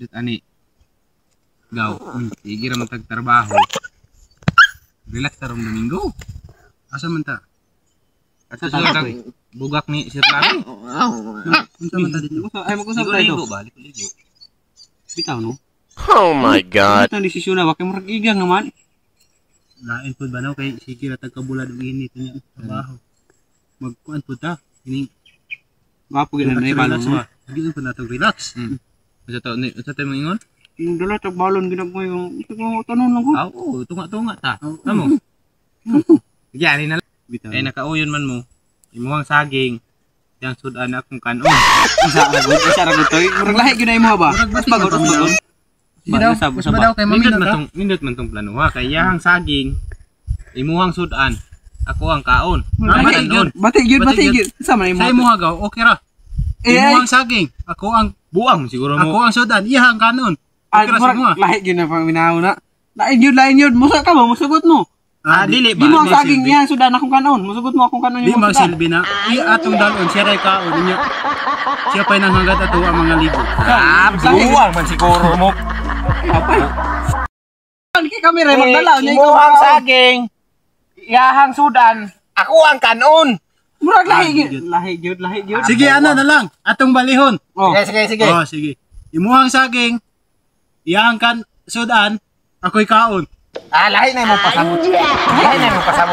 Dit ani. Gaw. Sige ra man tag trabaho. Relax ta rong Domingo. Asa man ta? Asa sa bugak ni Sir Larry? Unsa man ta dito? Ay mag-usap tayo. Balik ligo. Bitaw no. Oh my God. Ito ang desisyon na bakit murag igang naman. Lain pud banaw kay sige ra tag kabulad og init niya trabaho. Magkuan pud ta. Ini Gapo gid na balon mo. Sige pud natog relax. Unsa tayo mo ingon? Yung dala tag balon ginag mo yung tanon lang ko. Oo, tunga-tunga ta. Amo. Sige, ani na lang. Bitaw. Eh nakauyon man mo. Imuhang saging. Yang sudan akong kanon. Isa ra gud toy. Murag lahi gyud na imo ba? Mas bagon. Sige daw. Mas daw kay Nindot mamina man tong nindot man tong plano ha. Kay yahang saging. Imuhang sudan. Ako ang kaon. Bati gyud. Sama imo. Sa imo hagaw, okay ra. Imo ang saging, ako ang Buang siguro mo. ako ang sudan, iya ang kanon. Okay ra sa mo. Lahi gyud na paminaw na. Lain yun. Musa ka ba? Musugot mo. Dili Di ba? mo ang saging niya, sudan akong kanon. Musugot mo akong kanon Di yung man sudan. silbi na. Iya atong dalon siya ray kaon niya. Siya pa'y nanghagat ato ang mga libo. Buang man siguro mo. Kaya kami rin magdalaw niya. Imuhang saging. Yahang sudan. Ako ang kanon. Murag lahi gyud. Sige, ano na lang, atong balihon. Oh. Sige. Oh, sige. Imuhang saging, iyang kan sudan, ako'y kaon. Lahi na mo pasabot. Lahi na mo pasabot.